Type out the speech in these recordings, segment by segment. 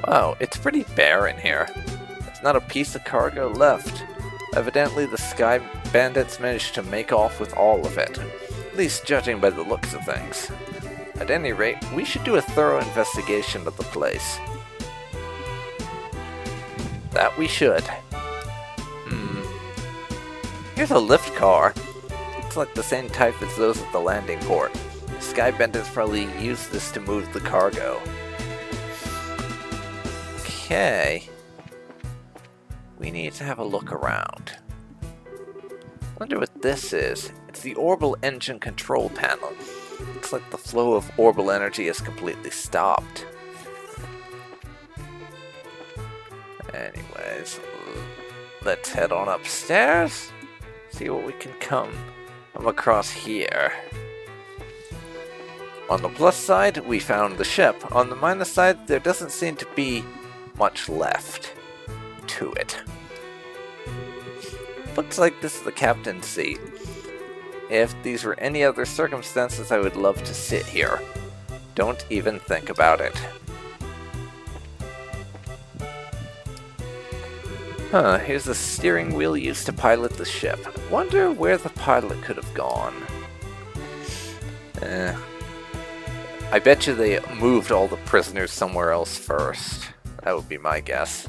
Wow, it's pretty bare in here. There's not a piece of cargo left. Evidently the Sky Bandits managed to make off with all of it, at least judging by the looks of things. At any rate, we should do a thorough investigation of the place. That we should. Here's a lift car. Looks like the same type as those at the landing port. The Sky Bandits probably used this to move the cargo. Okay. We need to have a look around. Wonder what this is. It's the orbital engine control panel. Looks like the flow of orbital energy is completely stopped. Anyways, let's head on upstairs. See what we can come across here. On the plus side, we found the ship. On the minus side, there doesn't seem to be much left to it. Looks like this is the captain's seat. If these were any other circumstances, I would love to sit here. Don't even think about it. Here's the steering wheel used to pilot the ship. Wonder where the pilot could have gone. I bet you they moved all the prisoners somewhere else first. That would be my guess.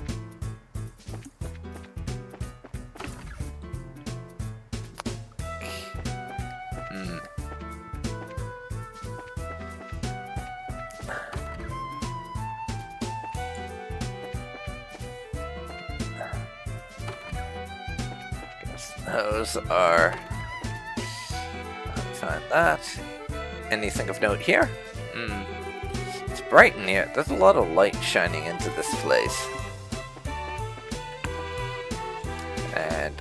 Those are... Find that. Anything of note here? It's bright in here. There's a lot of light shining into this place. And,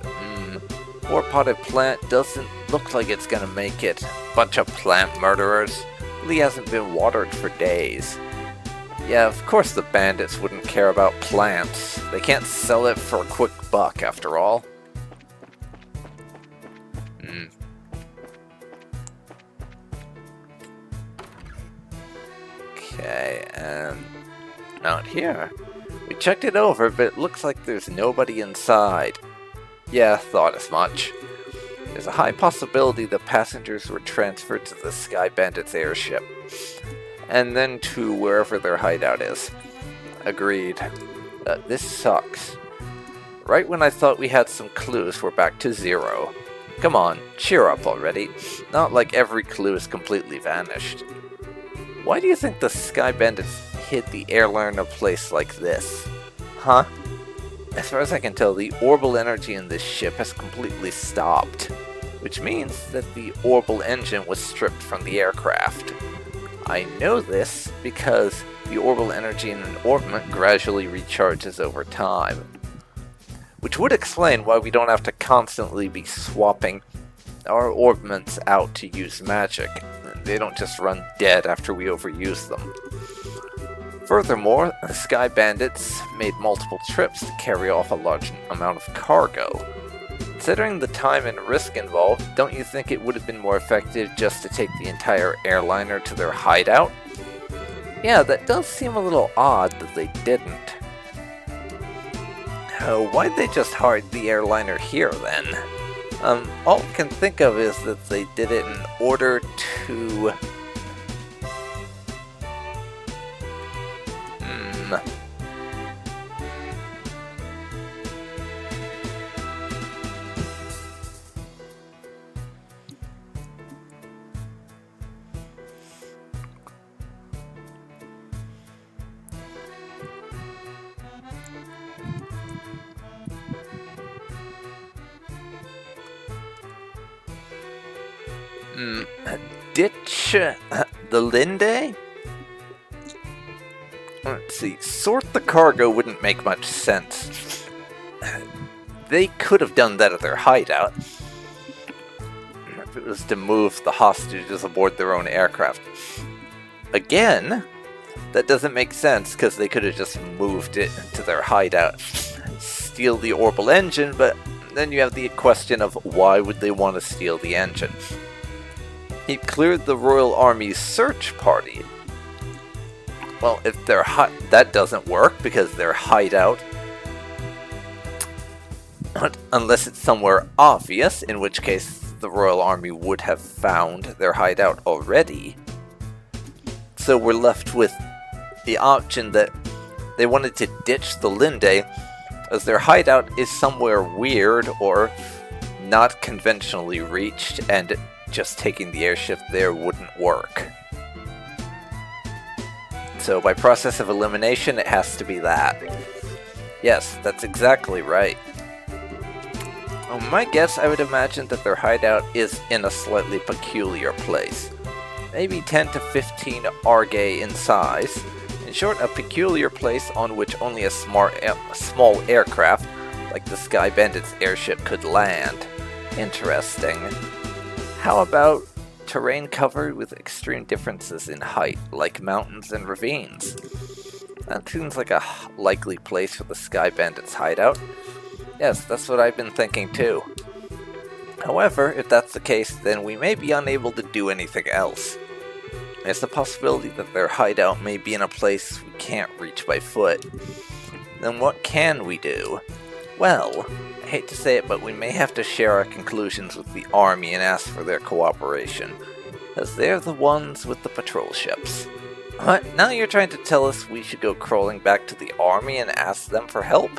poor potted plant doesn't look like it's gonna make it. Bunch of plant murderers. Really hasn't been watered for days. Yeah, of course the bandits wouldn't care about plants. They can't sell it for a quick buck, after all. Okay, and not here. We checked it over, but it looks like there's nobody inside. Yeah, thought as much. There's a high possibility the passengers were transferred to the Sky Bandits airship, and then to wherever their hideout is. Agreed. This sucks. Right when I thought we had some clues, we're back to zero. Come on, cheer up already. Not like every clue is completely vanished. Why do you think the Sky Bandits hid the airliner in a place like this? Huh? As far as I can tell, the orbital energy in this ship has completely stopped, which means that the orbital engine was stripped from the aircraft. I know this because the orbital energy in an orbment gradually recharges over time, which would explain why we don't have to constantly be swapping our orbments out to use magic. They don't just run dead after we overuse them. Furthermore, the Sky Bandits made multiple trips to carry off a large amount of cargo. Considering the time and risk involved, don't you think it would have been more effective just to take the entire airliner to their hideout? Yeah, that does seem a little odd that they didn't. Why'd they just hide the airliner here then? All I can think of is that they did it in order to... Ditch the Linde? Let's see, sort the cargo wouldn't make much sense. They could have done that at their hideout. If it was to move the hostages aboard their own aircraft. Again, that doesn't make sense because they could have just moved it to their hideout. Steal the orbital engine, but then you have the question of why would they want to steal the engine? He cleared the Royal Army's search party. Well, if their that doesn't work because their hideout, unless it's somewhere obvious, in which case the Royal Army would have found their hideout already. So we're left with the option that they wanted to ditch the Linde as their hideout is somewhere weird or not conventionally reached, and just taking the airship there wouldn't work. So by process of elimination, it has to be that. Yes, that's exactly right. My guess, I would imagine that their hideout is in a slightly peculiar place. Maybe 10 to 15 Argay in size. In short, a peculiar place on which only a small aircraft, like the Sky Bandit's airship, could land. Interesting. How about terrain covered with extreme differences in height, like mountains and ravines? That seems like a likely place for the Sky Bandit's hideout. Yes, that's what I've been thinking too. However, if that's the case, then we may be unable to do anything else. There's the possibility that their hideout may be in a place we can't reach by foot. Then what can we do? Well, I hate to say it, but we may have to share our conclusions with the army and ask for their cooperation, as they're the ones with the patrol ships. What? Now you're trying to tell us we should go crawling back to the army and ask them for help?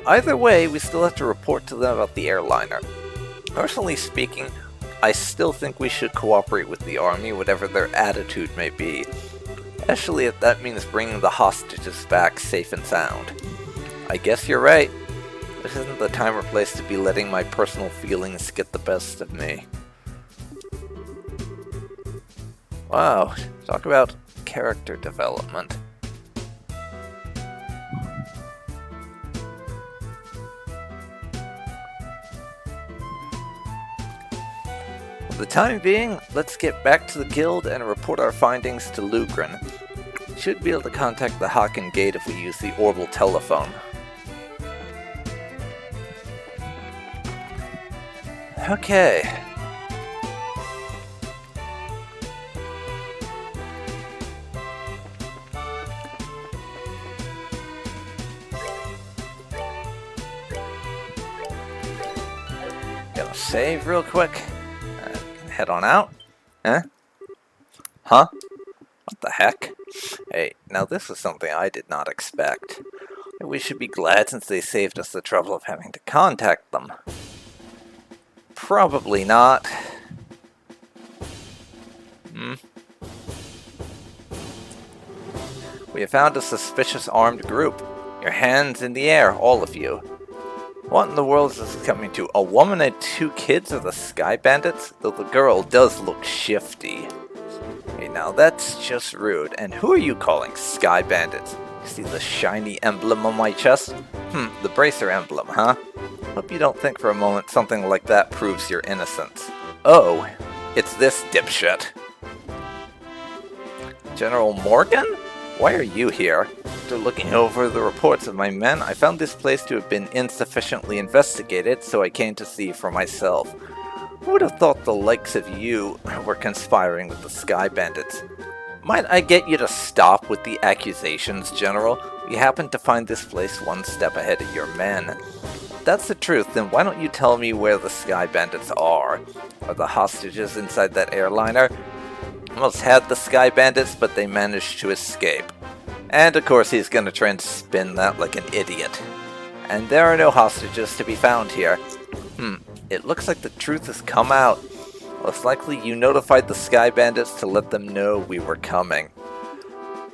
Either way, we still have to report to them about the airliner. Personally speaking, I still think we should cooperate with the army, whatever their attitude may be. Especially if that means bringing the hostages back safe and sound. I guess you're right. This isn't the time or place to be letting my personal feelings get the best of me. Wow, talk about character development. For the time being, let's get back to the guild and report our findings to Lugren. Should be able to contact the Haken Gate if we use the orbital telephone. Okay. Gonna save real quick. Head on out. Huh? Huh? What the heck? Hey, now this is something I did not expect. We should be glad since they saved us the trouble of having to contact them. Probably not. We have found a suspicious armed group. Your hands in the air, all of you. What in the world is this coming to? A woman and 2 kids are the Sky Bandits? Though the girl does look shifty. Hey, now that's just rude. And who are you calling Sky Bandits? You see the shiny emblem on my chest? The bracer emblem, huh? Hope you don't think for a moment something like that proves your innocence. Oh, it's this dipshit. General Morgan? Why are you here? After looking over the reports of my men, I found this place to have been insufficiently investigated, so I came to see for myself. Who would have thought the likes of you were conspiring with the Sky Bandits? Might I get you to stop with the accusations, General? We happen to find this place one step ahead of your men. If that's the truth, then why don't you tell me where the Sky Bandits are? Are the hostages inside that airliner? Almost had the Sky Bandits, but they managed to escape. And of course he's gonna try and spin that like an idiot. And there are no hostages to be found here. It looks like the truth has come out. Most likely you notified the Sky Bandits to let them know we were coming.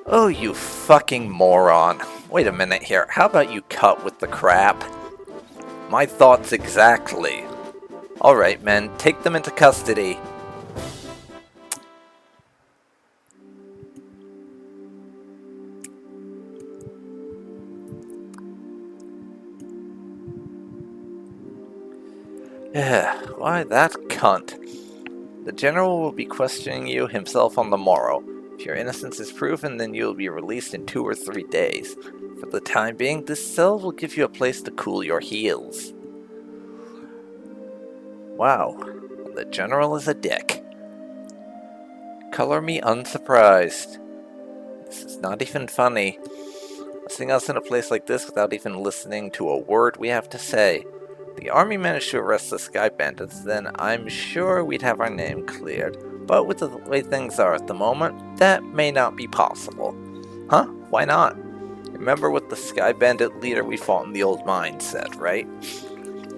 Oh, you fucking moron. Wait a minute here, how about you cut with the crap? My thoughts exactly. Alright men, take them into custody. Why that cunt? The General will be questioning you himself on the morrow. If your innocence is proven, then you will be released in 2 or 3 days. For the time being, this cell will give you a place to cool your heels. Wow, the General is a dick. Color me unsurprised. This is not even funny. Seeing us in a place like this without even listening to a word we have to say. The army managed to arrest the Sky Bandits, then I'm sure we'd have our name cleared. But with the way things are at the moment, that may not be possible. Huh? Why not? Remember what the Sky Bandit leader we fought in the old mine said, right?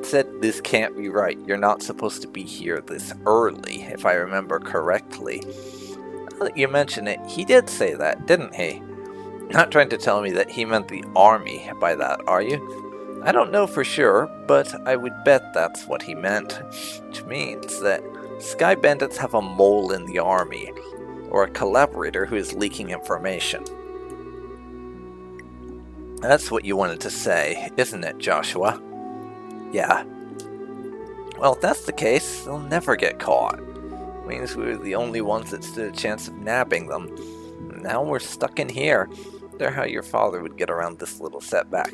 Said, this can't be right. You're not supposed to be here this early, if I remember correctly. Now that you mention it, he did say that, didn't he? Not trying to tell me that he meant the army by that, are you? I don't know for sure, but I would bet that's what he meant. Which means that Sky Bandits have a mole in the army, or a collaborator who is leaking information. That's what you wanted to say, isn't it, Joshua? Yeah. Well, if that's the case, they'll never get caught. It means we were the only ones that stood a chance of nabbing them. Now we're stuck in here. Wonder how your father would get around this little setback.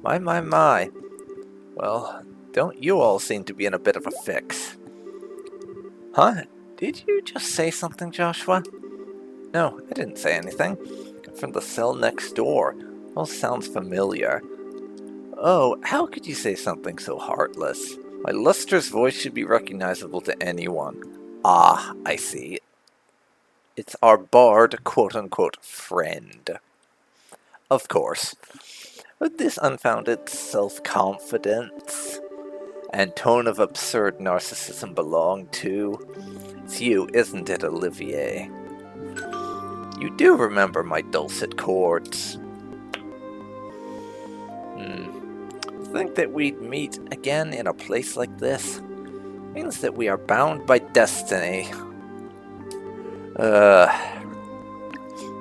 My. Well, don't you all seem to be in a bit of a fix. Huh? Did you just say something, Joshua? No, I didn't say anything. From the cell next door. All sounds familiar. Oh, how could you say something so heartless? My lustrous voice should be recognizable to anyone. Ah, I see. It's our barred, quote-unquote, friend. Of course. Would this unfounded self-confidence and tone of absurd narcissism belong to? It's you, isn't it, Olivier? You do remember my dulcet chords. Think that we'd meet again in a place like this? Means that we are bound by destiny.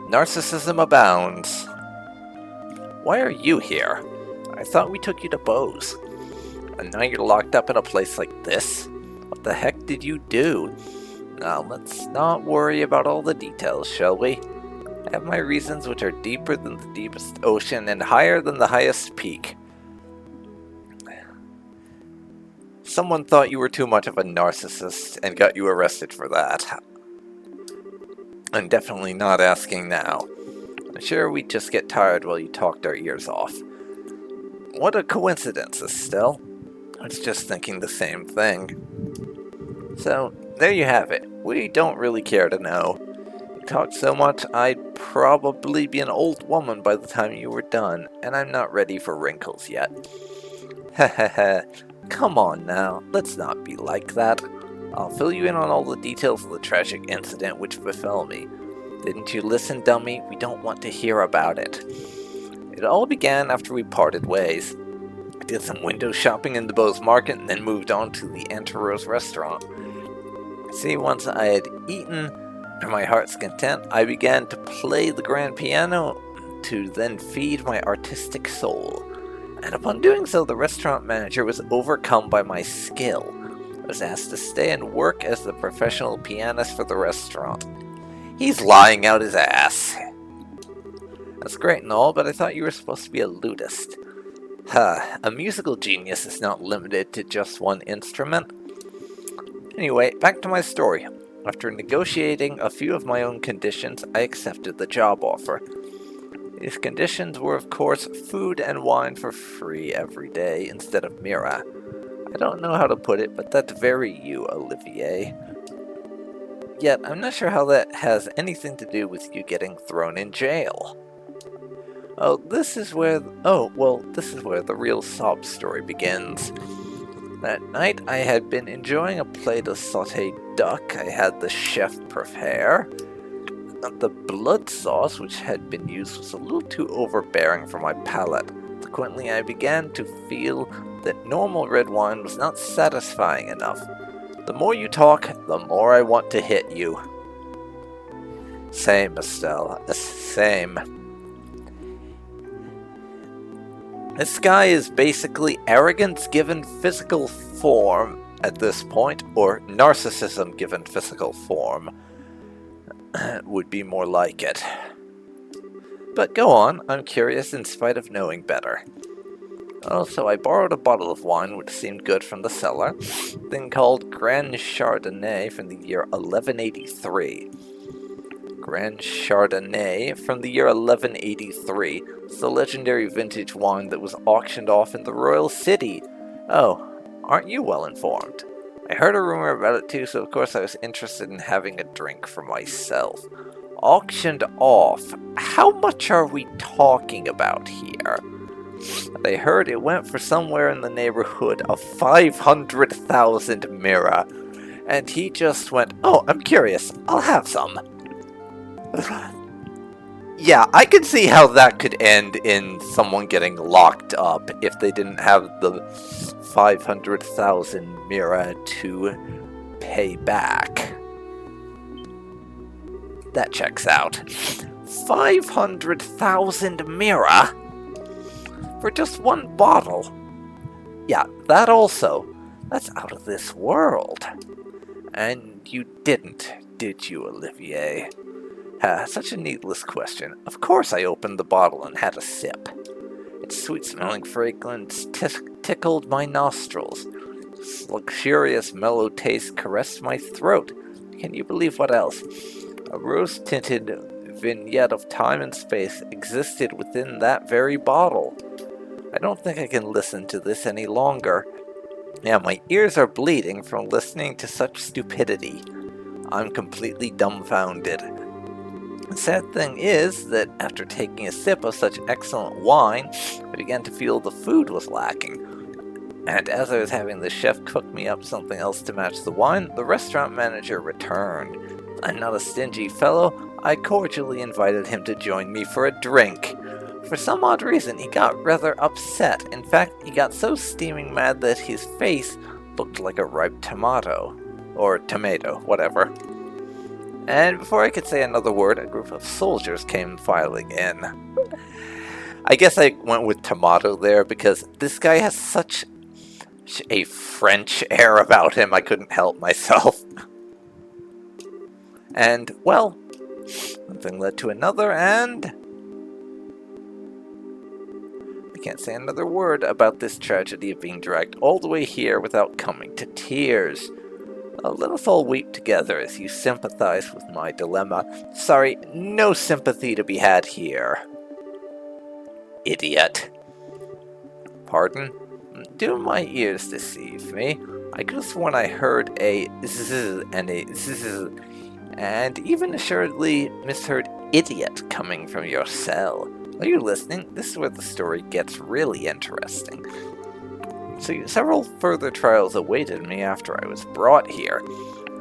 Narcissism abounds. Why are you here? I thought we took you to Bose. And now you're locked up in a place like this? What the heck did you do? Now, let's not worry about all the details, shall we? I have my reasons, which are deeper than the deepest ocean and higher than the highest peak. Someone thought you were too much of a narcissist and got you arrested for that. I'm definitely not asking now. I'm sure we'd just get tired while you talked our ears off. What a coincidence, Estelle. I was just thinking the same thing. So, there you have it. We don't really care to know. You talked so much, I'd probably be an old woman by the time you were done, and I'm not ready for wrinkles yet. Heh. Come on now, let's not be like that. I'll fill you in on all the details of the tragic incident which befell me. Didn't you listen, dummy? We don't want to hear about it. It all began after we parted ways. I did some window shopping in the Bose Market and then moved on to the Anteros restaurant. See, once I had eaten to my heart's content, I began to play the grand piano to then feed my artistic soul. And upon doing so, the restaurant manager was overcome by my skill. I was asked to stay and work as the professional pianist for the restaurant. He's lying out his ass. That's great and all, but I thought you were supposed to be a lutist. A musical genius is not limited to just one instrument. Anyway, back to my story. After negotiating a few of my own conditions, I accepted the job offer. These conditions were, of course, food and wine for free every day instead of Mira. I don't know how to put it, but that's very you, Olivier. Yet, I'm not sure how that has anything to do with you getting thrown in jail. This is where the real sob story begins. That night, I had been enjoying a plate of sautéed duck I had the chef prepare. The blood sauce which had been used was a little too overbearing for my palate. Consequently, I began to feel that normal red wine was not satisfying enough. The more you talk, the more I want to hit you. Same, Estelle. Same. This guy is basically arrogance given physical form at this point, or narcissism given physical form. Would be more like it. But go on, I'm curious in spite of knowing better. So I borrowed a bottle of wine which seemed good from the cellar, thing called Grand Chardonnay from the year 1183. Grand Chardonnay from the year 1183. It's the legendary vintage wine that was auctioned off in the royal city. Oh, aren't you well informed? I heard a rumor about it too, so of course I was interested in having a drink for myself. Auctioned off? How much are we talking about here? I heard it went for somewhere in the neighborhood of 500,000 mira. And he just went, oh, I'm curious, I'll have some. Yeah, I can see how that could end in someone getting locked up if they didn't have the 500,000 mira to pay back. That checks out. 500,000 mira? For just one bottle? Yeah, that also. That's out of this world. And you didn't, did you, Olivier? Such a needless question. Of course I opened the bottle and had a sip. Its sweet-smelling fragrance tickled my nostrils. Its luxurious, mellow taste caressed my throat. Can you believe what else? A rose-tinted vignette of time and space existed within that very bottle. I don't think I can listen to this any longer. Yeah, my ears are bleeding from listening to such stupidity. I'm completely dumbfounded. The sad thing is that after taking a sip of such excellent wine, I began to feel the food was lacking. And as I was having the chef cook me up something else to match the wine, the restaurant manager returned. I'm not a stingy fellow. I cordially invited him to join me for a drink. For some odd reason, he got rather upset. In fact, he got so steaming mad that his face looked like a ripe tomato. Or tomato, whatever. And before I could say another word, a group of soldiers came filing in. I guess I went with tomato there because this guy has such a French air about him, I couldn't help myself. And, well, one thing led to another, and I can't say another word about this tragedy of being dragged all the way here without coming to tears. Let us all weep together as you sympathize with my dilemma. Sorry, no sympathy to be had here. Idiot. Pardon? Do my ears deceive me? I could have sworn I heard a zzz and a zzz, and even assuredly misheard idiot coming from your cell. Are you listening? This is where the story gets really interesting. So several further trials awaited me after I was brought here.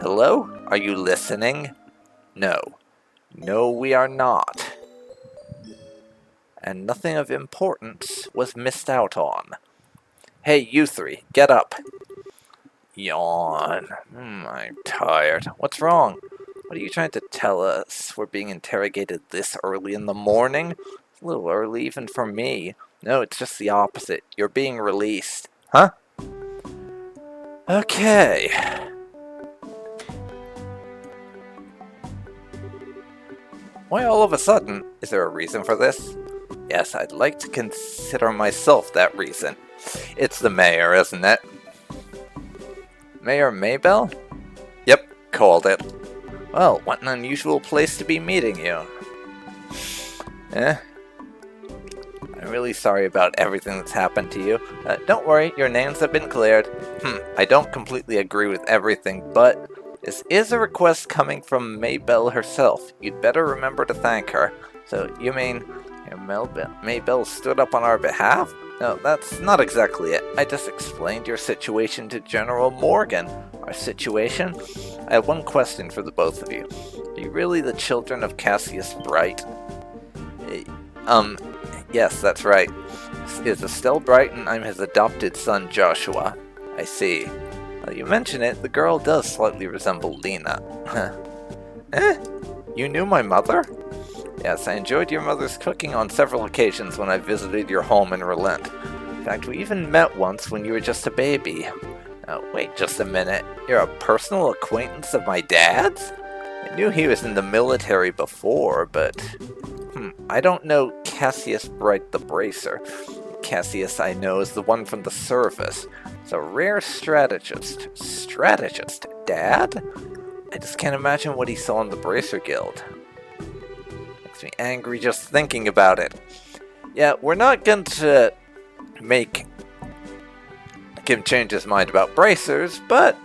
Hello? Are you listening? No. No, we are not. And nothing of importance was missed out on. Hey, you three, get up. Yawn. I'm tired. What's wrong? What are you trying to tell us? We're being interrogated this early in the morning? It's a little early even for me. No, it's just the opposite. You're being released. Huh? Okay. Why all of a sudden? Is there a reason for this? Yes, I'd like to consider myself that reason. It's the mayor, isn't it? Mayor Maybell? Yep, called it. Well, what an unusual place to be meeting you. I'm really sorry about everything that's happened to you. Don't worry, your names have been cleared. I don't completely agree with everything, but this is a request coming from Maybell herself. You'd better remember to thank her. So, you mean Maybell stood up on our behalf? No, that's not exactly it. I just explained your situation to General Morgan. Our situation? I have one question for the both of you. Are you really the children of Cassius Bright? Yes, that's right. Is Estelle Bright and I'm his adopted son Joshua. I see. Now you mention it, the girl does slightly resemble Lena. You knew my mother? Yes, I enjoyed your mother's cooking on several occasions when I visited your home in Relent. In fact, we even met once when you were just a baby. Now, wait just a minute. You're a personal acquaintance of my dad's? I knew he was in the military before, but I don't know Cassius Bright the Bracer. Cassius I know is the one from the service. It's a rare strategist. Strategist? Dad? I just can't imagine what he saw in the Bracer Guild. Makes me angry just thinking about it. Yeah, we're not going to make him change his mind about bracers, but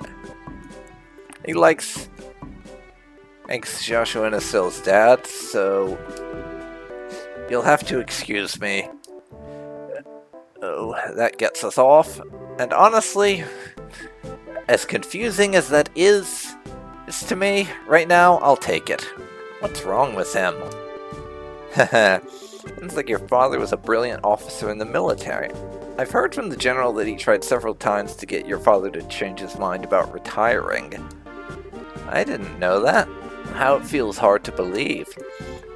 he likes Joshua and Asil's dad, so you'll have to excuse me. Oh, that gets us off. And honestly, as confusing as that is to me, right now, I'll take it. What's wrong with him? Haha, seems like your father was a brilliant officer in the military. I've heard from the general that he tried several times to get your father to change his mind about retiring. I didn't know that. How it feels hard to believe.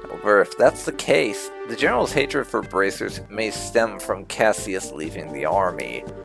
However, if that's the case, the general's hatred for bracers may stem from Cassius leaving the army.